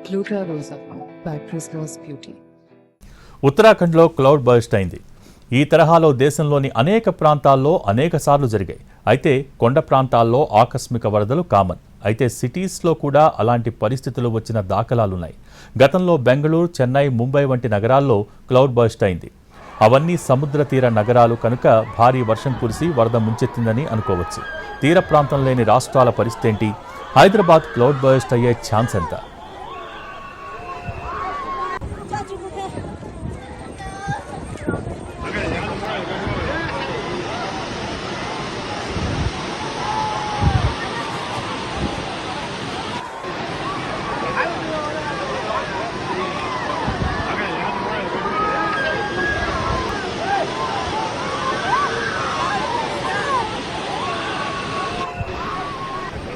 Gluta Rosa by Prisma's Beauty. ఉత్తరాఖండ్లో cloud burst అయింది. ఈ తరహాలో దేశంలోని అనేక ప్రాంతాల్లో అనేక సార్లు జరిగాయి. అయితే కొండ ప్రాంతాల్లో ఆకస్మిక వరదలు కామన్. అయితే సిటీస్లో కూడా అలాంటి పరిస్థితులు వచ్చిన దాఖలాలున్నాయి. గతంలో బెంగళూరు, చెన్నై, ముంబై వంటి నగరాల్లో క్లౌడ్ బర్స్ట్ అయింది. అవన్నీ సముద్ర తీర నగరాలు కనుక భారీ వర్షం కురిసి వరద ముంచెత్తిందని అనుకోవచ్చు. తీర ప్రాంతం లేని రాష్ట్రాల పరిస్థితి ఏంటి? హైదరాబాద్ క్లౌడ్ బర్స్ట్ అయ్యే ఛాన్స్ ఎంత?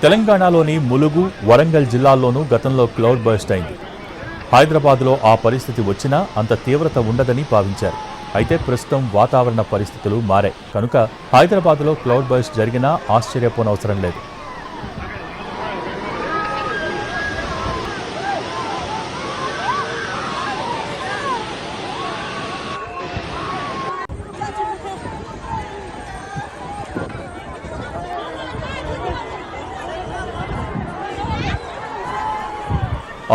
తెలంగాణలోని ములుగు, వరంగల్ జిల్లాల్లోనూ గతంలో క్లౌడ్ బర్స్ట్ అయింది. హైదరాబాద్లో ఆ పరిస్థితి వచ్చినా అంత తీవ్రత ఉండదని భావించారు. అయితే ప్రస్తుతం వాతావరణ పరిస్థితులు మారాయి కనుక హైదరాబాద్లో క్లౌడ్ బర్స్ట్ జరిగినా ఆశ్చర్యపోనవసరం లేదు.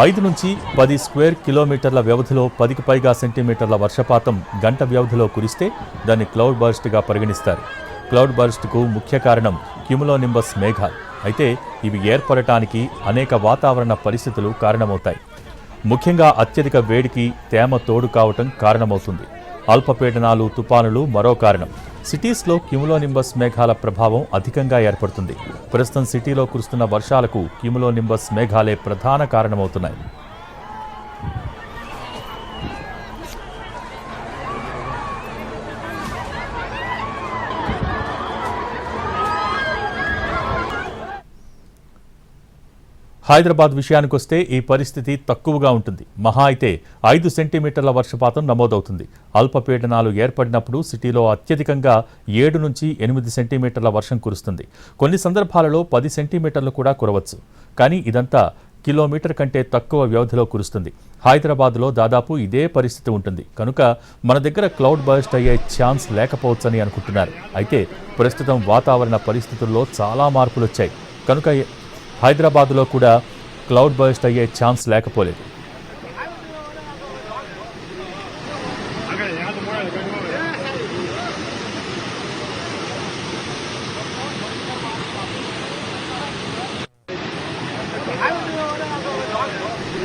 ఐదు నుంచి 10 స్క్వేర్ కిలోమీటర్ల వ్యవధిలో 10కి పైగా సెంటీమీటర్ల వర్షపాతం గంట వ్యవధిలో కురిస్తే దాన్ని క్లౌడ్ బర్స్ట్గా పరిగణిస్తారు. క్లౌడ్ బర్స్ట్కు ముఖ్య కారణం క్యుములోనింబస్ మేఘాలు. అయితే ఇవి ఏర్పడటానికి అనేక వాతావరణ పరిస్థితులు కారణమవుతాయి. ముఖ్యంగా అత్యధిక వేడికి తేమ తోడు కావటం కారణమవుతుంది. అల్పపీడనాలు, తుపానులు మరో కారణం. సిటీస్లో క్యుములోనింబస్ మేఘాల ప్రభావం అధికంగా ఏర్పడుతుంది. ప్రస్తుతం సిటీలో కురుస్తున్న వర్షాలకు క్యుములోనింబస్ మేఘాలే ప్రధాన కారణమవుతున్నాయి. హైదరాబాద్ విషయానికొస్తే ఈ పరిస్థితి తక్కువగా ఉంటుంది. మహా అయితే 5 సెంటీమీటర్ల వర్షపాతం నమోదవుతుంది. అల్పపీడనాలు ఏర్పడినప్పుడు సిటీలో అత్యధికంగా 7 నుంచి 8 సెంటీమీటర్ల వర్షం కురుస్తుంది. కొన్ని సందర్భాలలో 10 సెంటీమీటర్లు కూడా కురవచ్చు. కానీ ఇదంతా కిలోమీటర్ కంటే తక్కువ వ్యవధిలో కురుస్తుంది. హైదరాబాద్లో దాదాపు ఇదే పరిస్థితి ఉంటుంది కనుక మన దగ్గర క్లౌడ్ బర్స్ట్ అయ్యే ఛాన్స్ లేకపోవచ్చని అనుకుంటున్నారు. అయితే ప్రస్తుతం వాతావరణ పరిస్థితుల్లో చాలా మార్పులు వచ్చాయి కనుక హైదరాబాద్లో కూడా క్లౌడ్ బర్స్ట్ అయ్యే ఛాన్స్ లేకపోలేదు.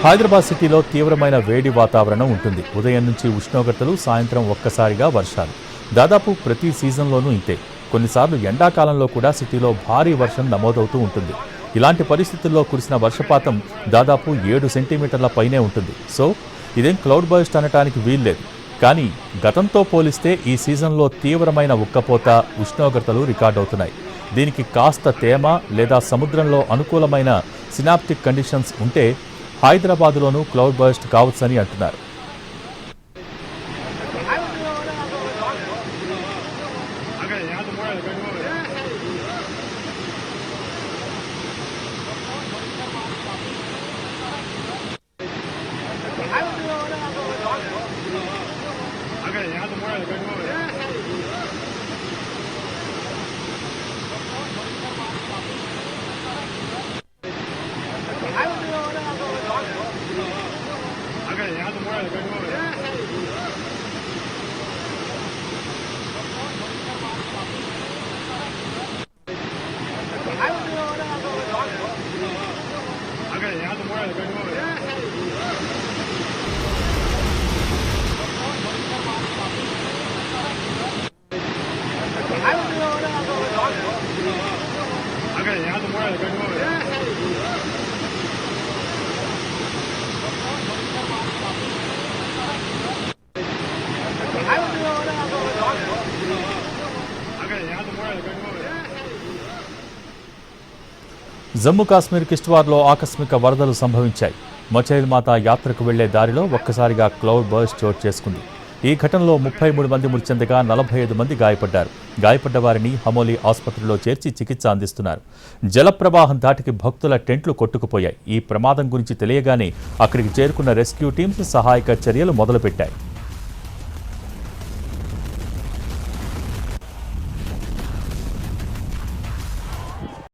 హైదరాబాద్ సిటీలో తీవ్రమైన వేడి వాతావరణం ఉంటుంది. ఉదయం నుంచి ఉష్ణోగ్రతలు, సాయంత్రం ఒక్కసారిగా వర్షాలు. దాదాపు ప్రతి సీజన్లోనూ ఇంతే. కొన్నిసార్లు ఎండాకాలంలో కూడా సిటీలో భారీ వర్షం నమోదవుతూ ఉంటుంది. ఇలాంటి పరిస్థితుల్లో కురిసిన వర్షపాతం దాదాపు 7 సెంటీమీటర్ల పైనే ఉంటుంది. సో ఇదేం క్లౌడ్ బర్స్ట్ అనటానికి వీల్లేదు. కానీ గతంతో పోలిస్తే ఈ సీజన్లో తీవ్రమైన ఉక్కపోత, ఉష్ణోగ్రతలు రికార్డవుతున్నాయి. దీనికి కాస్త తేమ లేదా సముద్రంలో అనుకూలమైన సినాప్టిక్ కండిషన్స్ ఉంటే హైదరాబాద్లోనూ క్లౌడ్ బర్స్ట్ కావచ్చని అంటున్నారు. జమ్మూ కాశ్మీర్ కిష్ట్వార్లో ఆకస్మిక వరదలు సంభవించాయి. మచైల్ మాతా యాత్రకు వెళ్లే దారిలో ఒక్కసారిగా క్లౌడ్ బర్స్ట్ చోటు చేసుకుంది. ఈ ఘటనలో 33 మంది మృతి చెందగా 45 మంది గాయపడ్డారు. గాయపడ్డ వారిని హమోలి ఆసుపత్రిలో చేర్చి చికిత్స అందిస్తున్నారు. జలప్రవాహం ధాటికి భక్తుల టెంట్లు కొట్టుకుపోయాయి. ఈ ప్రమాదం గురించి తెలియగానే అక్కడికి చేరుకున్న రెస్క్యూ టీమ్స్ సహాయక చర్యలు మొదలుపెట్టాయి.